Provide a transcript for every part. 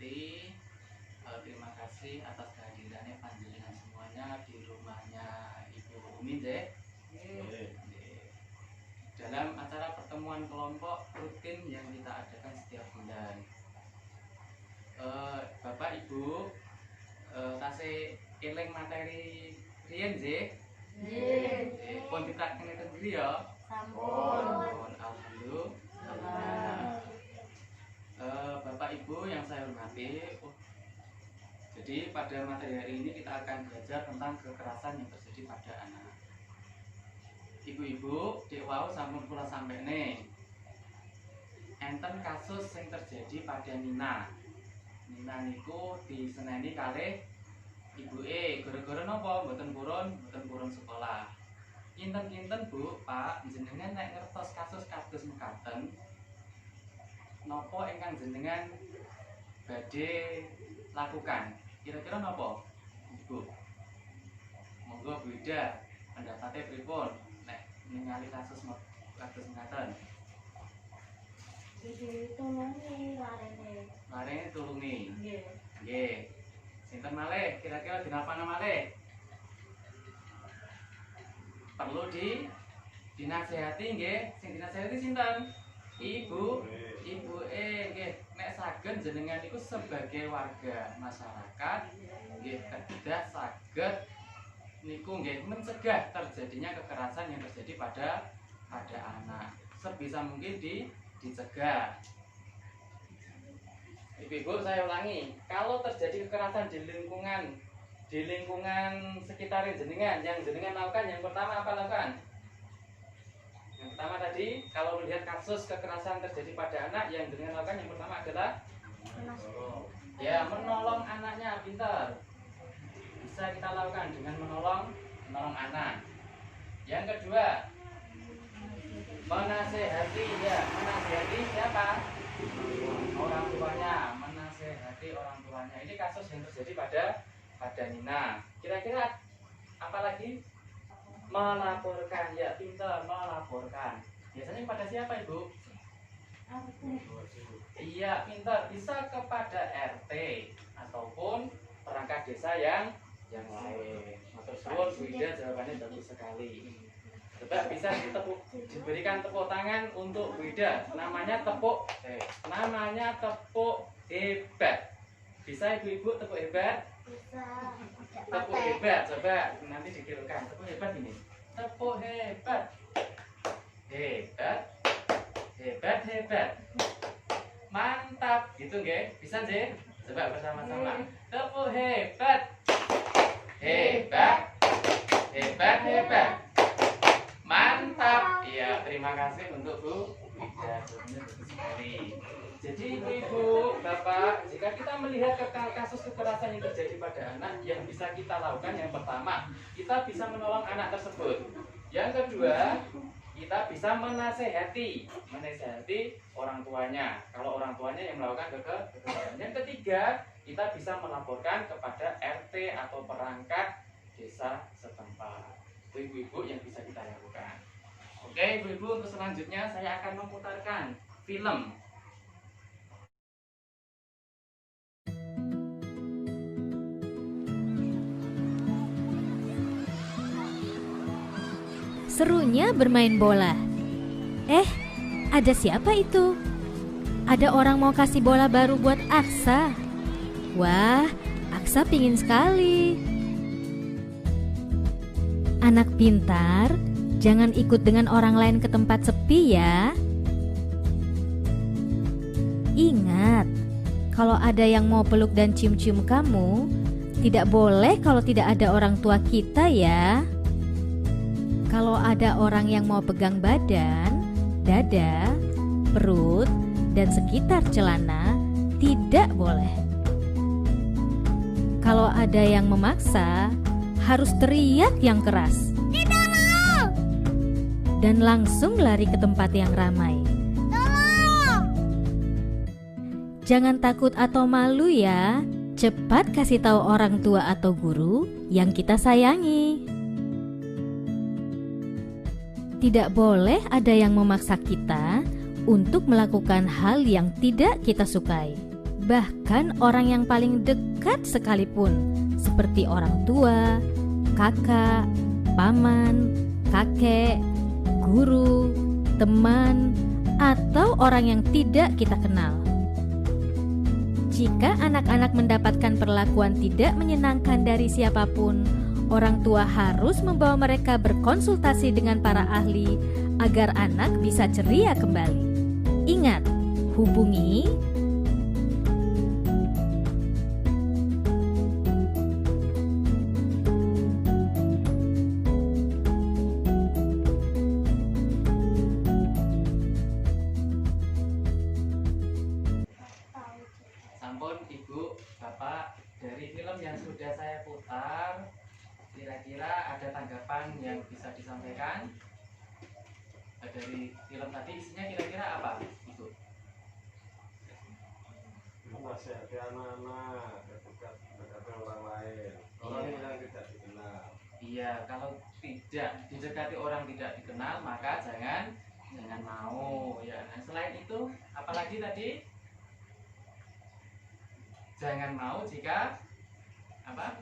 hormati, terima kasih atas kehadirannya panjenengan semuanya di rumahnya Ibu Umi, dalam acara pertemuan kelompok rutin yang kita adakan setiap bulan. Bapak Ibu tasih eling materi riyen pun dipraktekne sendiri ya. Sampun. Alhamdulillah. Bapak Ibu yang saya hormati, jadi pada materi hari ini kita akan belajar tentang kekerasan yang terjadi pada anak. Ibu-ibu, dek wau sampun kula sampene enten kasus yang terjadi pada Nina. Nina niku diseneni kalih ibuke gara-gara napa? Mboten purun sekolah. Kinten-kinten Bu, Pak, jenengan nek ngertos kasus kados mekaten, napa ingkang jenengan badhe lakukan? Kira-kira napa, Ibu? Monggo Bu Ida, pendapatnya pripun nek ningali kasus kados mekaten? Ditulungi larene. Larene tulungi. Nggih. Nggih. Sinten malih? Kira-kira dinapa malih? Perlu dinasehati nggih. Sing dinasehati sinten? Ibu. Nggih, nek saged jenengan iku sebagai warga masyarakat nggih kedah saged niku nggih mencegah terjadinya kekerasan yang terjadi pada anak. Sebisa mungkin dicegah. Ibu-ibu, saya ulangi, kalau terjadi kekerasan di lingkungan sekitar jenengan, yang jenengan lakukan yang pertama apa lakukan? Yang pertama tadi, kalau melihat kasus kekerasan terjadi pada anak, yang jenengan lakukan yang pertama adalah menolong anaknya. Pintar. Bisa kita lakukan dengan menolong anak. Yang kedua, menasehati. Menasehati siapa? Orang tuanya. Menasehati orang tuanya. Ini kasus yang terjadi pada Nina. Kira-kira apa lagi? Melaporkan. Ya, pintar, melaporkan. Biasanya pada siapa, Ibu? Iya, pintar. Bisa kepada RT ataupun perangkat desa yang lain. Matur suwun, Bu Ida, jawabannya bagus sekali. Coba bisa diberikan tepuk tangan untuk Bu Ida. Namanya tepuk hebat. Bisa Ibu-ibu tepuk hebat? Bisa. Tepuk hebat, coba nanti dikirakan. Tepuk hebat ini. Tepuk hebat. Hebat. Mantap, gitu nggih. Bisa nggih? Coba bersama-sama. Tepuk hebat. Hebat. Mantap. Iya, terima kasih untuk Bu Ida. Sekali. Jadi Ibu, Bapak, jika kita melihat kasus kekerasan yang terjadi pada anak, yang bisa kita lakukan yang pertama, kita bisa menolong anak tersebut. Yang kedua, kita bisa menasehati orang tuanya. Kalau orang tuanya yang melakukan kekerasan. Yang ketiga, kita bisa melaporkan kepada RT atau perangkat desa setempat. Itu Ibu-ibu yang bisa kita lakukan. Oke, Ibu-ibu, untuk selanjutnya saya akan memutarkan film. Serunya bermain bola. Ada siapa itu? Ada orang mau kasih bola baru buat Aksa. Wah, Aksa pingin sekali. Anak pintar, jangan ikut dengan orang lain ke tempat sepi ya. Ingat, kalau ada yang mau peluk dan cium-cium kamu, tidak boleh kalau tidak ada orang tua kita ya. Kalau ada orang yang mau pegang badan, dada, perut, dan sekitar celana, tidak boleh. Kalau ada yang memaksa, harus teriak yang keras. Tidak mau! Dan langsung lari ke tempat yang ramai. Tolong! Jangan takut atau malu ya. Cepat kasih tahu orang tua atau guru yang kita sayangi. Tidak boleh ada yang memaksa kita untuk melakukan hal yang tidak kita sukai. Bahkan orang yang paling dekat sekalipun, seperti orang tua, kakak, paman, kakek, guru, teman, atau orang yang tidak kita kenal. Jika anak-anak mendapatkan perlakuan tidak menyenangkan dari siapapun, orang tua harus membawa mereka berkonsultasi dengan para ahli agar anak bisa ceria kembali. Ingat, hubungi Sampun Ibu, Bapak, dari film yang sudah saya putar, kira-kira ada tanggapan yang bisa disampaikan? Dari film tadi isinya kira-kira apa, Ibu? Menasihati anak-anak dekat orang lain, orang yang tidak dikenal. Iya, kalau tidak didekati orang tidak dikenal maka jangan mau ya. Nah, selain itu apalagi tadi? Jangan mau jika apa?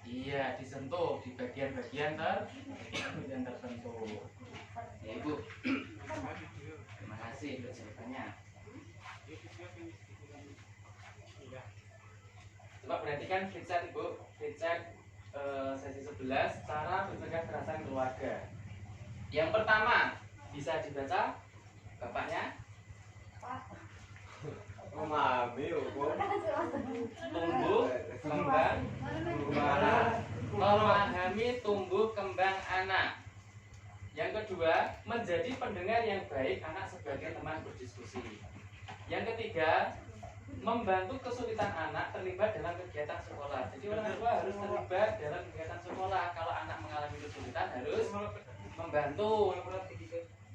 Iya, disentuh di bagian-bagian tertentu. Ya, Ibu. Terima kasih untuk jawabannya. Coba perhatikan flipchart, Ibu. Flipchart sesi 11, cara mencegah kekerasan keluarga. Yang pertama, bisa dibaca Bapaknya? Mami, hukum. Tumbuh kembang anak. Memahami tumbuh kembang anak. Yang kedua, menjadi pendengar yang baik anak sebagai teman berdiskusi. Yang ketiga, membantu kesulitan anak terlibat dalam kegiatan sekolah. Jadi orang tua harus terlibat dalam kegiatan sekolah. Kalau anak mengalami kesulitan harus membantu.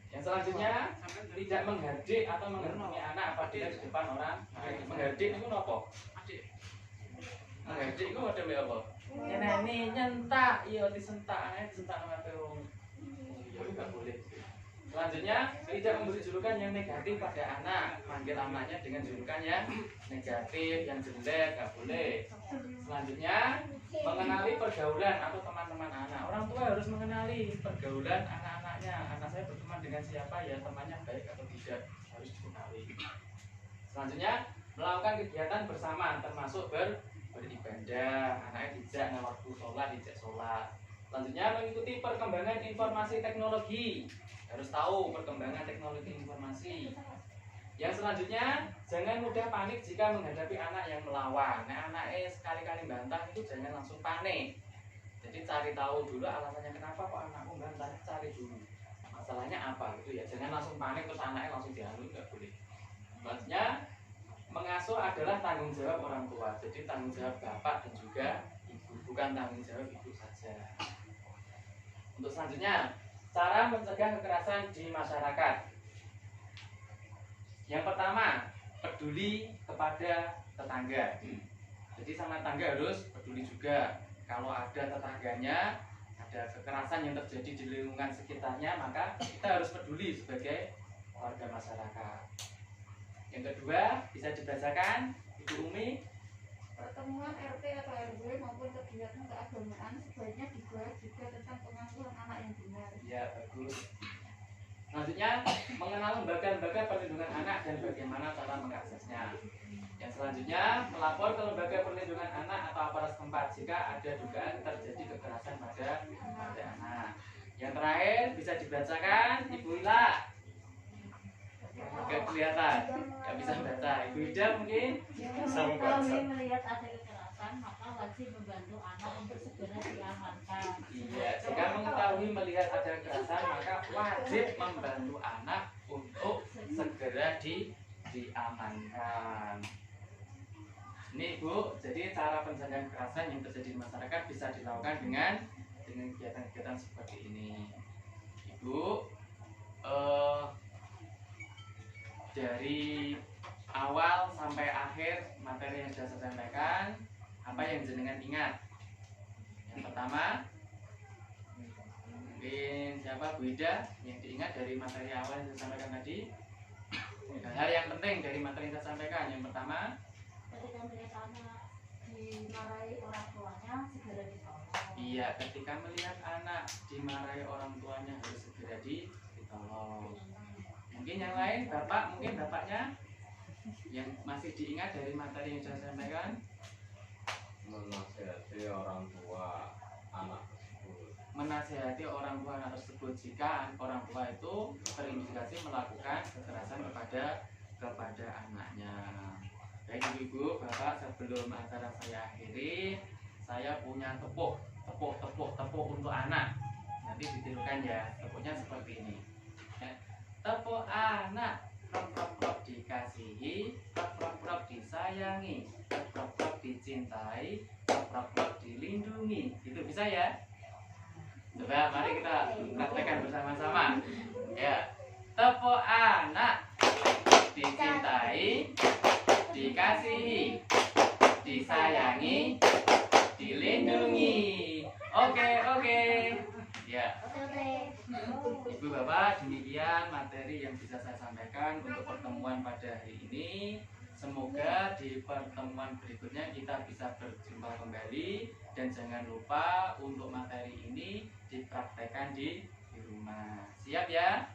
Yang selanjutnya, tidak menghardik atau menghakimi anak apabila di depan orang. Menghardik itu apa? Menghardik itu ada apa? Nyeneni nyentak, iya disentak, disentak sama peung. Ya nggak boleh. Selanjutnya, tidak memberi julukan yang negatif pada anak. Manggil anaknya dengan julukan yang negatif, yang jelek, nggak boleh. Selanjutnya, mengenali pergaulan atau teman-teman anak. Orang tua harus mengenali pergaulan anak-anaknya. Anak saya berteman dengan siapa ya, temannya baik atau tidak, harus dikenali. Selanjutnya, melakukan kegiatan bersama, termasuk beribadah. Anaknya dijak waktu sholat, dijak sholat. Selanjutnya, mengikuti perkembangan informasi teknologi. Harus tahu perkembangan teknologi informasi. Yang selanjutnya, jangan mudah panik jika menghadapi anak yang melawan. Nah, anaknya sekali-kali bantah itu jangan langsung panik. Jadi cari tahu dulu alasannya kenapa kok anakku bantah, cari dulu masalahnya apa gitu ya. Jangan langsung panik terus anaknya langsung dianu, nggak boleh. Selanjutnya, mengasuh adalah tanggung jawab orang tua. Jadi tanggung jawab bapak dan juga ibu, bukan tanggung jawab ibu saja. Untuk selanjutnya, cara mencegah kekerasan di masyarakat. Yang pertama, peduli kepada tetangga. Jadi sama tetangga harus peduli juga. Kalau ada tetangganya, ada kekerasan yang terjadi di lingkungan sekitarnya, maka kita harus peduli sebagai warga masyarakat. Yang kedua, bisa dibacakan Ibu Umi. Pertemuan RT atau RW maupun kegiatan keagamaan sebaiknya dibahas juga tentang pengasuhan anak yang benar. Ya, bagus. Selanjutnya, mengenal lembaga-lembaga perlindungan anak dan bagaimana cara mengaksesnya. Yang selanjutnya, melapor ke lembaga perlindungan anak atau aparat setempat jika ada dugaan terjadi kekerasan pada anak. Yang terakhir, bisa dibacakan Ibu Ila. Gak kelihatan, gak bisa baca. Ibu Ida mungkin Jika mengetahui melihat ada kekerasan, maka wajib membantu anak untuk segera diamankan. iya, jika mengetahui melihat ada kekerasan, maka wajib membantu anak untuk segera diamankan. Ini Bu, jadi cara pencegahan kekerasan yang terjadi di masyarakat bisa dilakukan dengan kegiatan-kegiatan seperti ini. Ibu, dari awal sampai akhir materi yang sudah saya sampaikan, apa yang jenengan ingat? Yang pertama, mungkin siapa, Bu Ida, yang diingat dari materi awal yang saya sampaikan tadi? Hal yang penting dari materi yang saya sampaikan, yang pertama, Iya, ketika melihat anak dimarahi orang tuanya harus segera ditolong. Mungkin yang lain, Bapak, mungkin Bapaknya yang masih diingat dari materi yang saya sampaikan. Menasihati orang tua anak tersebut. Menasihati orang tua anak tersebut jika orang tua itu terindikasi melakukan kekerasan kepada anaknya. Baik Ibu, Bapak, sebelum acara saya akhiri, saya punya tepuk untuk anak. Nanti ditirukan ya, tepuknya seperti ini. Ya. Tepuk anak, prok dikasihi, prok disayangi, prok dicintai, prok dilindungi. Itu bisa ya? Coba mari kita praktekkan bersama-sama. Ya. Tepuk anak, dicintai, dikasihi, disayangi, dilindungi. Oke. Ya. Ibu Bapak, demikian materi yang bisa saya sampaikan untuk pertemuan pada hari ini. Semoga di pertemuan berikutnya kita bisa berjumpa kembali, dan jangan lupa untuk materi ini dipraktekkan di rumah. Siap ya?